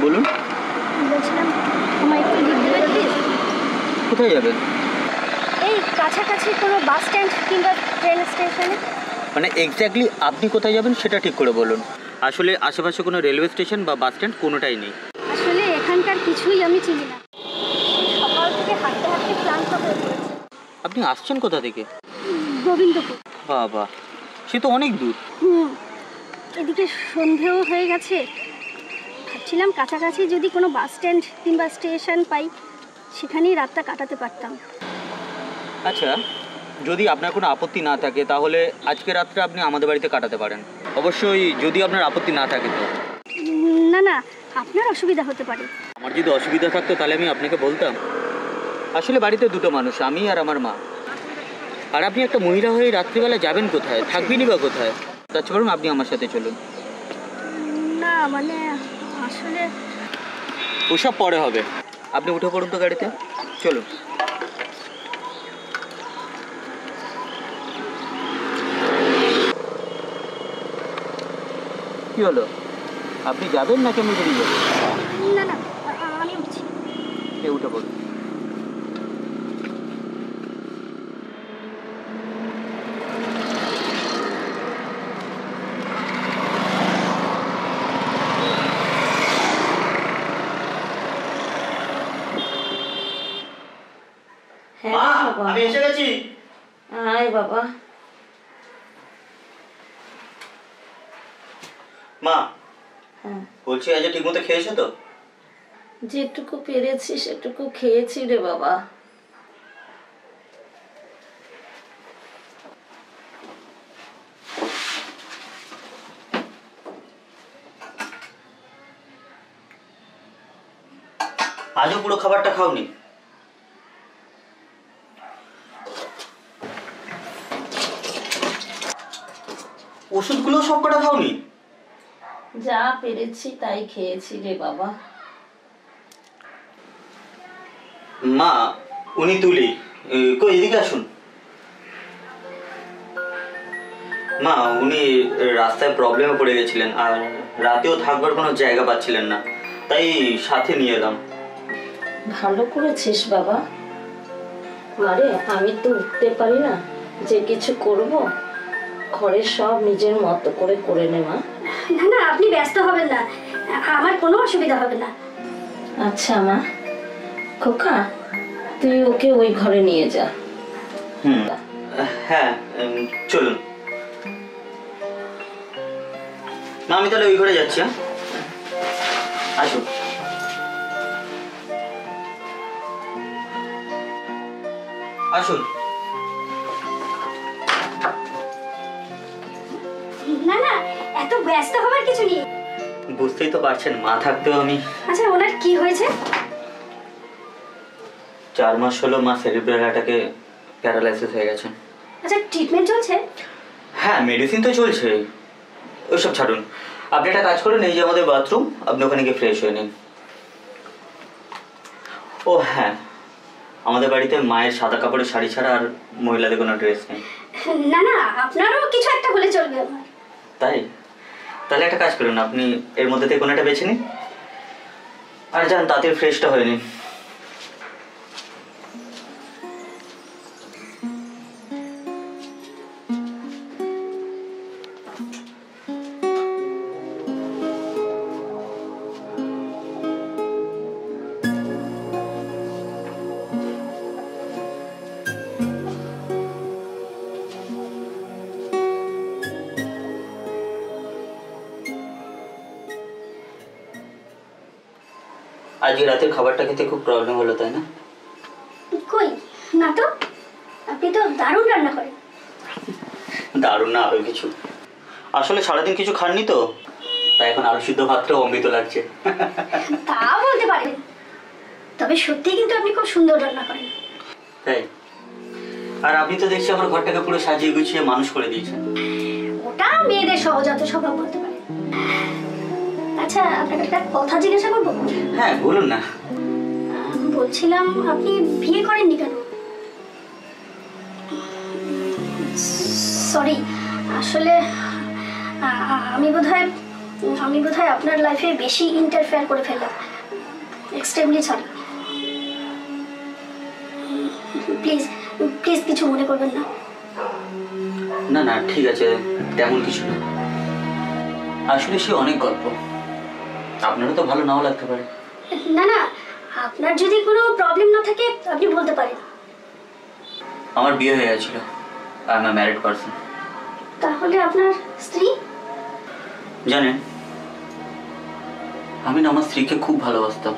বলুন। বলছিলাম আমায় একটু লিফট দেবেন প্লিজ? কোথায় যাবেন? এই কাছাকাছি কোনো বাস স্ট্যান্ড কিংবা ট্রেন স্টেশনে। মানে এক্স্যাক্টলি আপনি কোথায় যাবেন সেটা ঠিক করে বলুন। আসলে আশেপাশে কোনো রেলওয়ে স্টেশন বা বাস স্ট্যান্ড কোনোটাই নেই। আসলে এখানকার কিছুই আমি চিনি না, সকাল থেকে হাঁটতে হাঁটতে ক্লান্ত হয়ে পড়েছি। আপনি আসছেন কোথা থেকে? গোবিন্দপুর। বাবা, সে তো অনেক দূর। এদিকে সন্ধেও হয়ে গেছে, ভাবছিলাম কাছাকাছি যদি কোনো বাস স্ট্যান্ড কিংবা স্টেশন পাই সেখানেই রাতটা কাটাতে পারতাম। আচ্ছা, যদি আপনার কোনো আপত্তি না থাকে তাহলে আজকে রাতটা আপনি আমাদের বাড়িতে কাটাতে পারেন। অবশ্যই যদি আপনার আপত্তি না থাকে তো। না না, আপনার অসুবিধা হতে পারে। আমার যদি অসুবিধা থাকতো তাহলে আমি আপনাকে বলতাম। আসলে বাড়িতে দুটো মানুষ, আমি আর আমার মা। আর আপনি একটা মহিলা হয়ে রাত্রিবেলা যাবেন কোথায়, থাকবেনই বা কোথায়? তাছাড়া বরং আপনি আমার সাথে চলুন। না মানে আসলে ওসব পরে হবে, আপনি উঠে পড়ুন তো গাড়িতে, চলুন। কি হলো, আপনি যাবেন নাকি আমি বেরিয়ে যাবো? না না, আমি উঠছি। উঠে পড়ুন। আমি এসে গেছি। আয় বাবা। মা, হ্যাঁ বলছি আজ ঠিক মতো খেয়েছো তো? যেটুকু পেরেছি সেটুকু খেয়েছি রে বাবা। আজও পুরো খাবারটা খাওনি? ওষুধগুলো সব কটা খাওনি? যা পেরেছি তাই খেয়েছি রে বাবা। মা, উনি তুলি, কই এদিকে আসুন। মা, উনি রাস্তায় প্রবলেমে পড়ে গেছিলেন আর রাতেও থাকবার কোনো জায়গা পাচ্ছিলেন না, তাই সাথে নিয়ে এলাম। ভালো করেছিস বাবা। মারে, আমি তো উঠতে পারি না যে কিছু করব, ঘরের সব নিজের মতো করে করে নে মা। না না, আপনি ব্যস্ত হবেন না, আমার কোনো অসুবিধা হবে না। আচ্ছা মা, খোকা তুই ওকে ওই ঘরে নিয়ে যা। হ্যাঁ, চলুন। মা, আমি তাহলে ওই ঘরে যাচ্ছি। হ্যাঁ, আসুন। আসুন। না না, এত ব্যস্ত হবার কিছু নেই। বুঝতেই তো পারছেন, মা থাকতেও আমি। আচ্ছা, ওনার কি হয়েছে? 4 মাস হলো মা সেরিব্রাল অ্যাটাকে প্যারালাইসিস হয়ে গেছেন। আচ্ছা, ট্রিটমেন্ট চলছে? হ্যাঁ, মেডিসিন তো চলছে। ওইসব ছাড়ুন, আপনি একটা কাজ করুন, এই যে আমাদের বাথরুম, আপনি ওখানে গিয়ে ফ্রেশ হয়ে নিন। ও হ্যাঁ, আমাদের বাড়িতে মায়ের সাদা কাপড়ের শাড়ি ছাড়া আর মহিলাদের কোনো ড্রেস নেই। না না, আপনারও কিছু একটা হলে চলবে আমার। তাই? তাহলে একটা কাজ করুন, আপনি এর মধ্যে থেকে কোনো একটা বেছে নিন আর যান তাড়াতাড়ি ফ্রেশটা হয়ে নিন। আজকে রাতের খাবারটা খেতে খুব প্রবলেম হলো, তাই না? কই না তো, আপনি তো দারুণ রান্না করেন। দারুণ না, আরো কিছু। আসলে সারাদিন কিছু খাননি তো, তাই এখন আলু সিদ্ধ ভাতটাও অমৃত লাগছে। তা বলতে পারেন, তবে সত্যি কিন্তু আপনি খুব সুন্দর রান্না করেন। তাই? আর আপনি তো দেখছি আমার ঘরটাকে পুরো সাজিয়ে গুছিয়ে মানুষ করে দিয়েছেন। ওটা মেয়েদের সহজাত স্বভাব বলতে পারেন। আচ্ছা, আপনাকে একটা কথা জিজ্ঞাসা করবো? হ্যাঁ, বলুন না। বলছিলাম, আপনি বিয়ে করেননি কেন? সরি, আসলে আমি বোধহয় আমি বোধহয় আপনার লাইফে বেশি ইন্টারফেয়ার করে ফেললাম। Extremely sorry. প্লিজ প্লিজ কিছু মনে করবেন না। না না ঠিক আছে, তেমন কিছু না। আসলে সে অনেক গল্প, আপনারও তো ভালো নাও লাগতে পারে। না না, আপনার যদি কোনো প্রবলেম না থাকে আপনি বলতে পারেন। আমার বিয়ে হয়ে গেছিল, I am a married person. তাহলে আপনার স্ত্রী? জানেন, আমি না আমার স্ত্রীকে খুব ভালোবাসতাম,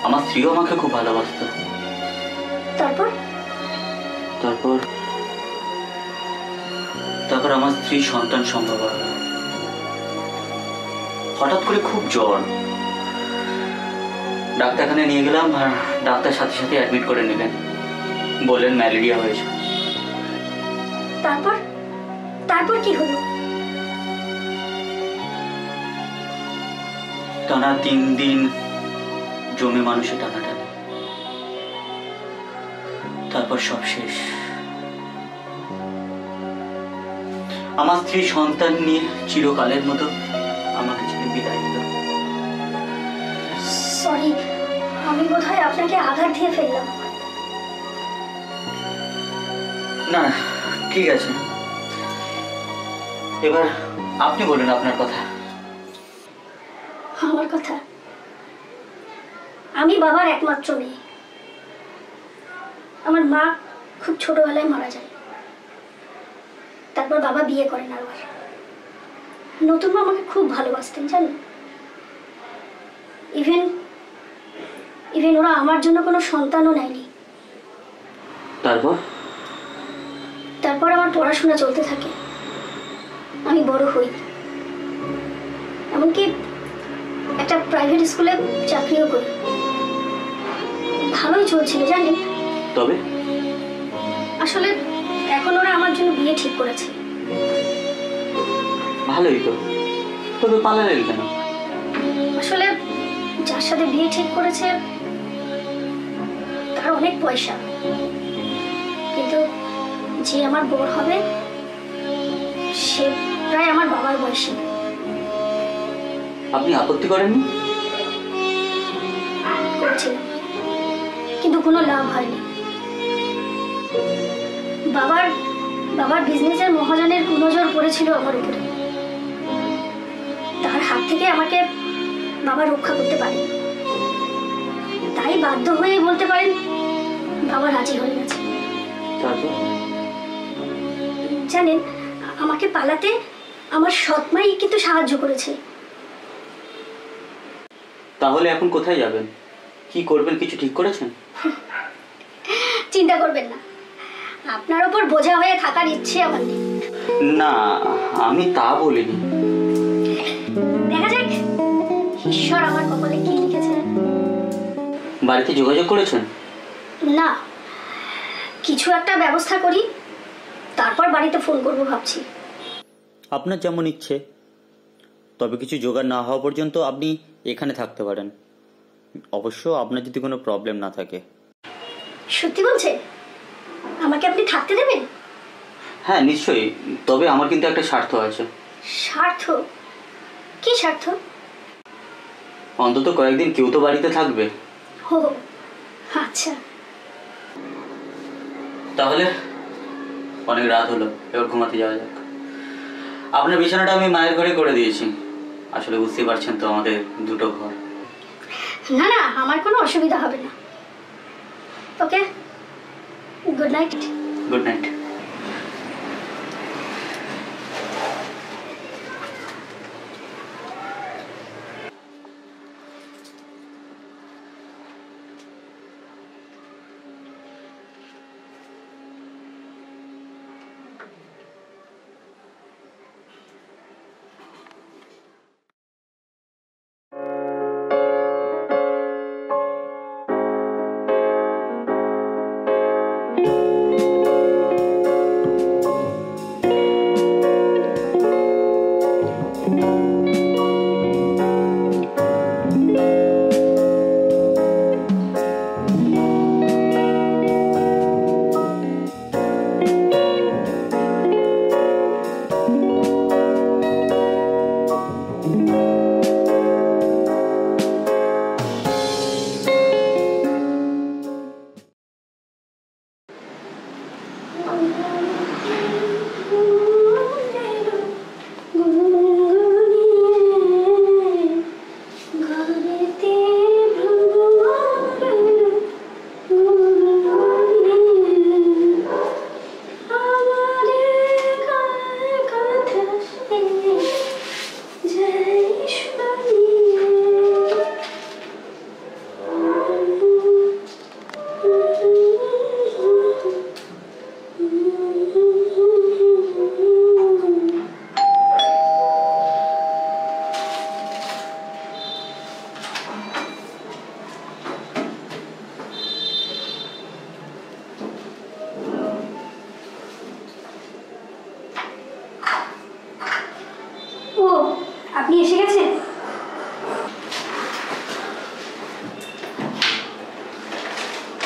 আমার স্ত্রীও আমাকে খুব ভালোবাসত। তারপর? তারপর তারপর আমার স্ত্রী সন্তান সম্ভব হলো। হঠাৎ করে খুব জ্বর, ডাক্তারখানে নিয়ে গেলাম আর ডাক্তার সাথে সাথে অ্যাডমিট করে নিলেন, বললেন ম্যালেরিয়া হয়েছে। তারপর তারপর কি হলো? টানা 3 দিন জমে মানুষে টানাটানি, তারপর সব শেষ। আমার স্ত্রী সন্তান নিয়ে চিরকালের মতো আমাকে ছেড়ে বিদায় দিল। সরি, আমি বোধহয় আপনাকে আঘাত দিয়ে ফেললাম। না ঠিক আছে, এবার আপনি বলুন আপনার কথা। আমার কথা? আমি বাবার একমাত্র মেয়ে। আমার মা খুব ছোটবেলায় মারা যায়, তারপর বাবা বিয়ে করেন আবার। নতুন মা আমাকে খুব ভালোবাসতেন জানেন। ইভেন ওরা আমার জন্য কোনো সন্তানও নেয়নি। তারপর আমার পড়াশোনা চলতে থাকে, আমি বড় হই, এমনকি একটা প্রাইভেট স্কুলে চাকরিও করি। ভালোই চলছিল জানেন। তবে আসলে এখন ওরা আমার জন্য বিয়ে ঠিক করেছে। ভালোই তো, তবে পালালেন কেন? আসলে যার সাথে বিয়ে ঠিক করেছে তার অনেক পয়সা, কিন্তু যে আমার বর হবে সে প্রায় আমার বাবার বয়সী। আপনি আপত্তি করেননি? করেছিলাম, কিন্তু কোনো লাভ হয়নি। বাবার বিজনেসের মহাজনের কুনজর পড়েছিল আমার উপরে। তার হাত থেকে আমাকে বাবা রক্ষা করতে পারে, তাই বাধ্য হয়ে বলতে পারেন বাবা রাজি হয়ে গেছে। জানেন, আমাকে পালাতে আমার সৎমাই কিন্তু সাহায্য করেছে। তাহলে এখন কোথায় যাবেন, কি করবেন, কিছু ঠিক করেছেন? চিন্তা করবেন না, আপনার ওপর বোঝা হয়ে থাকার ইচ্ছে আমার নেই। না আমি তা বলিনি। দেখা যাক ঈশ্বর আমার কপালে কি লিখেছে। বাড়িতে যোগাযোগ করেছেন? না, কিছু একটা ব্যবস্থা করি, তারপর বাড়িতে ফোন করব ভাবছি। আপনার যেমন ইচ্ছে, তবে কিছু জোগাড় না হওয়া পর্যন্ত আপনি এখানে থাকতে পারেন, অবশ্য আপনার যদি কোনো প্রবলেম না থাকে। সত্যি বলছেন? আমাকে আপনি থাকতে দেবেন? হ্যাঁ নিশ্চয়ই, তবে আমার কিন্তু একটা স্বার্থ আছে। স্বার্থ? কি স্বার্থ? অন্তত কয়েকদিন কেউ তো বাড়িতে থাকবে। ও আচ্ছা। তাহলে অনেক রাত হলো, এবার ঘুমাতে যাওয়া যাক। আপনার বিছানাটা আমি মায়ের ঘরে করে দিয়েছি, আসলে বুঝতেই পারছেন তো আমাদের দুটো ঘর। না না, আমার কোনো অসুবিধা হবে না। ওকে, গুড নাইট। Good night.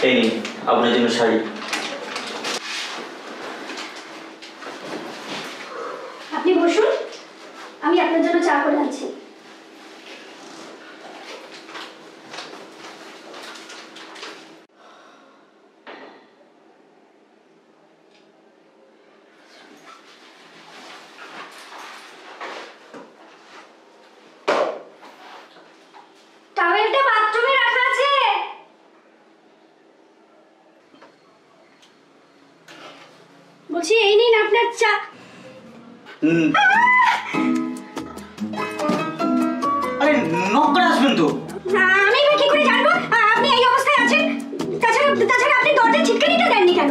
এই নিন আপনার জন্য শাড়ি। আপনি বসুন, আমি আপনার জন্য চা করে আনছি। টাওয়েলটা বাথরুমে রাখা আছে। বলছি এই নিন আপনার চা। আরে নক করে আসবেন তো। আমি কি করে জানবো আপনি এই অবস্থায় আছেন? তাছাড়া আপনি দরজায় ছিটকানিটা দেননি কেন?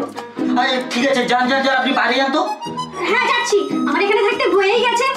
আরে ঠিক আছে, যান যান যান, আপনি বাইরে যান তো। হ্যাঁ যাচ্ছি, আমার এখানে থাকতে হয়েই গেছে।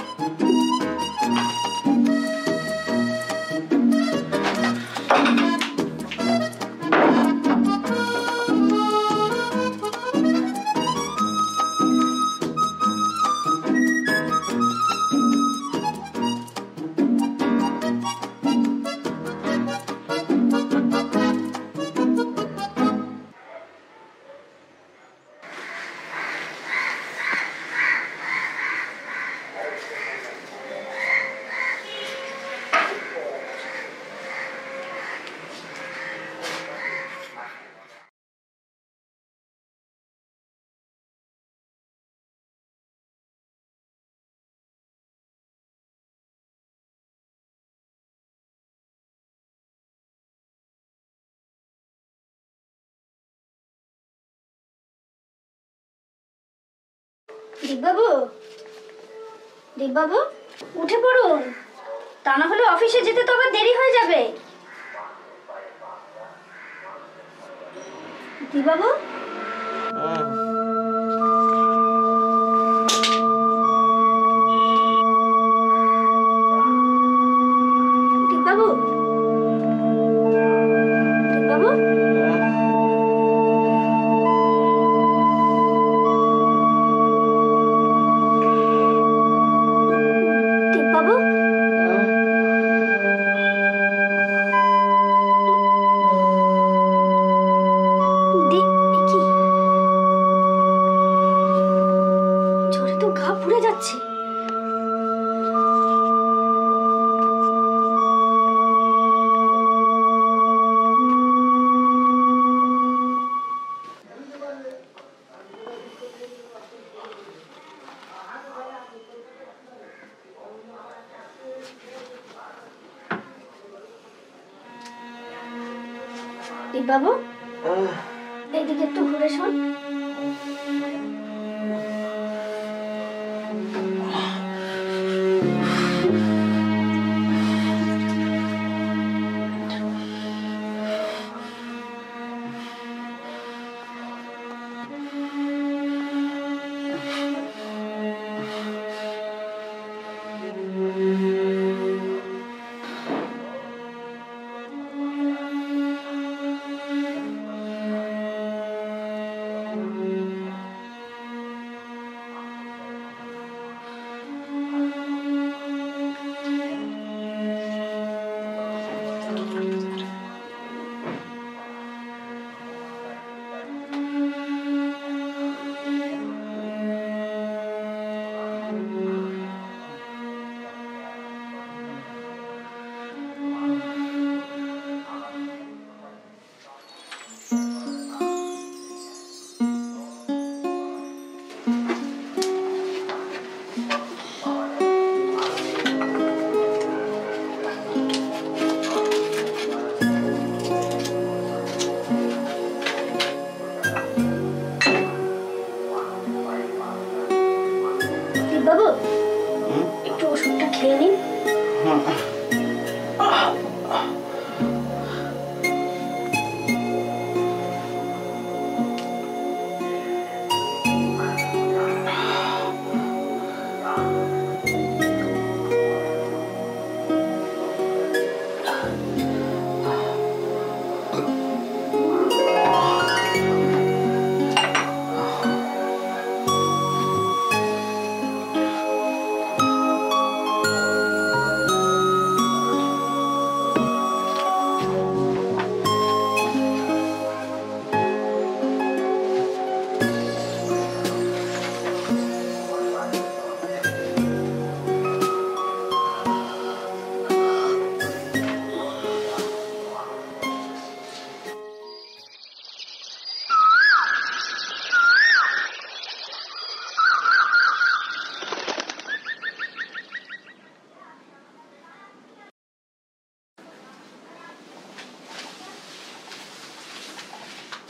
দীপবাবু, দীপবাবু উঠে পড়ুন, তা না হলে অফিসে যেতে তো আবার দেরি হয়ে যাবে। দীপবাবু, দীপবাবু, দীপবাবু, দীপবাবু, কি ঝড়ে তো গা পুড়ে যাচ্ছে। দীপবাবু, এদিকে একটু ঘুরে শোন।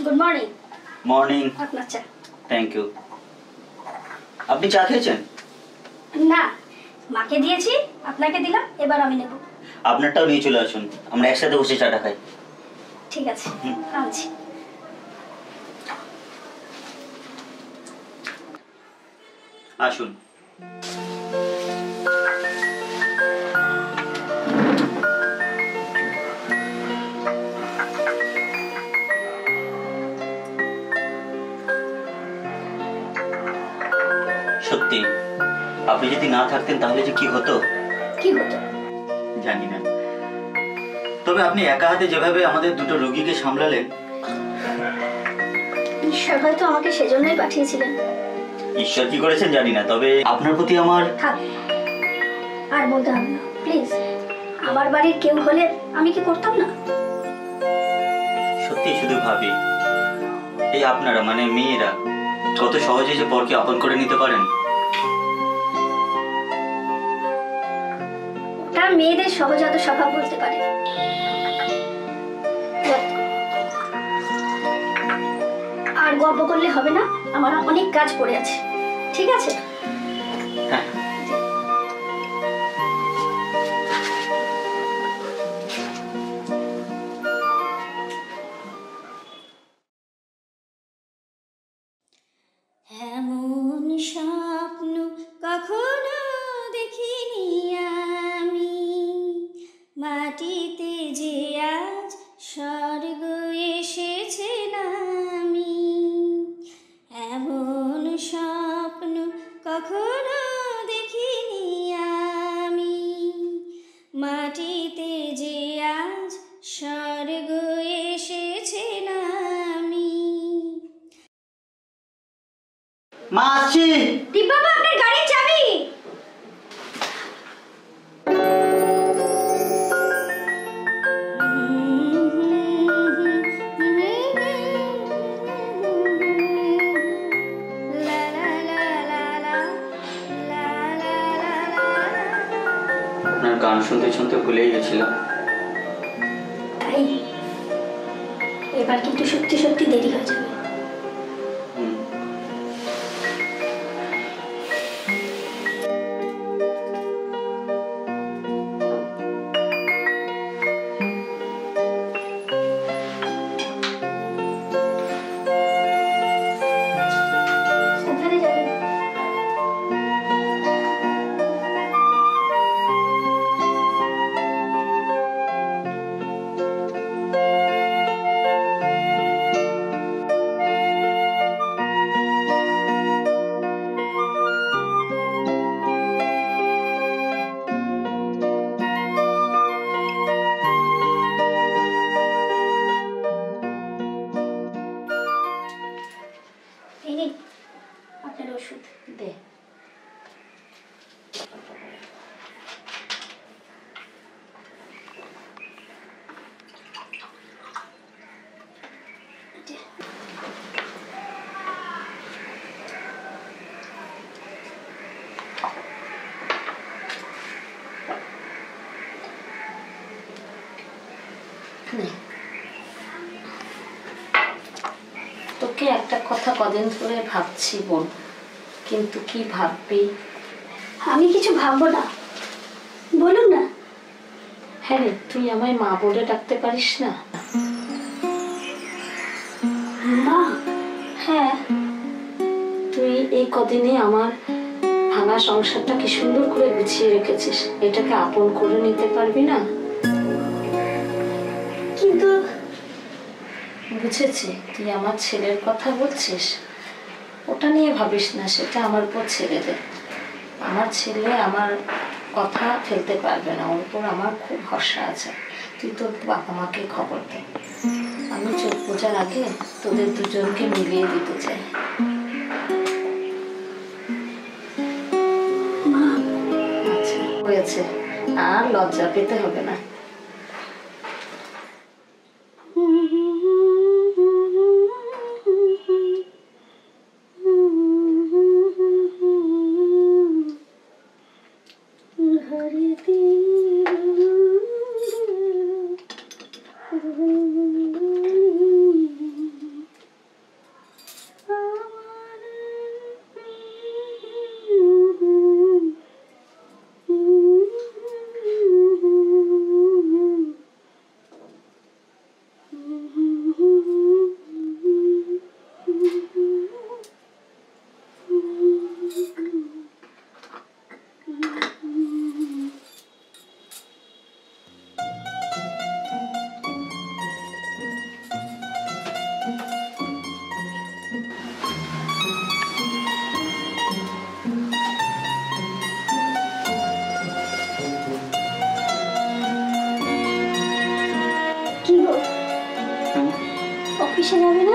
Good morning. মর্নিং। আপনার চা। Thank you. আপনি চা খেয়েছেন? না, মাকে দিয়েছি, আপনাকে দিলাম, এবার আমি নেব। আপনারটাও নিয়ে চলে আসুন, আমরা একসাথে বসে চাটা খাই। ঠিক আছে, আনছি। আসুন। সত্যি আপনি যদি না থাকতেন তাহলে যে কি হতো? কি হতো জানি না, তবে আপনি একা হাতে যেভাবে আমাদের দুটো রোগীকে সামলালেন। ঈশ্বর হয়তো আমাকে সেজন্যই পাঠিয়েছিলেন। ঈশ্বর কি করেছেন জানি না, তবে আপনার প্রতি আমার। থাক, আর বলতে হবে না প্লিজ। আমার বাড়ির কেউ হলে আমি কি করতাম না? সত্যি শুধু ভাবি, এই আপনারা মানে মেয়েরা কত সহজে যে পরকে আপন করে নিতে পারেন। ওটা মেয়েদের সহজাত স্বভাব বলতে পারে। আর গল্প করলে হবে না, আমার অনেক কাজ পড়ে আছে। ঠিক আছে? হ্যাঁ। এমন স্বপ্ন কখনো দেখিনি আমি, মাটিতে যে আজ স্বর্গ এসেছে নামি। এমন স্বপ্ন কখনো দেখিনি আমি, মাটিতে যে আজ স্বর্গ এসেছে নামি। মা আসছি। দীপবাবু, আপনার গাড়ির চাবি। আপনার গান শুনতে শুনতে ভুলেই গেছিলাম। তাই এবার কিন্তু সত্যি সত্যি দেরি হয়ে যাবে। সাবধানে যাবেন। এই নিন আপনার ওষুধ। দে। নে। তোকে একটা কথা কদিন ধরে ভাবছি বোন, কিন্তু কি ভাববি? আমি কিছু ভাববো না, বলুন না। হ্যাঁ রে, তুই আমায় মা বলে ডাকতে পারিস না? মা? হ্যাঁ। তুই এই কদিনে আমার ভাঙা সংসারটা কি সুন্দর করে গুছিয়ে রেখেছিস, এটাকে আপন করে নিতে পারবি না? কিন্তু বুঝেছি, তুই আমার ছেলের কথা বলছিস, ওটা নিয়ে ভাবিস না, সেটা আমার উপর ছেড়ে দে। আমার ছেলে আমার কথা ফেলতে পারবে না, ওর উপর আমার খুব ভরসা আছে। তুই তোর বাবা মাকে খবর দে, আমি চোখ বোঝার আগে তোদের দুজনকে মিলিয়ে দিতে চাই। আচ্ছা হয়েছে, আর লজ্জা পেতে হবে না। এসে যাবে না?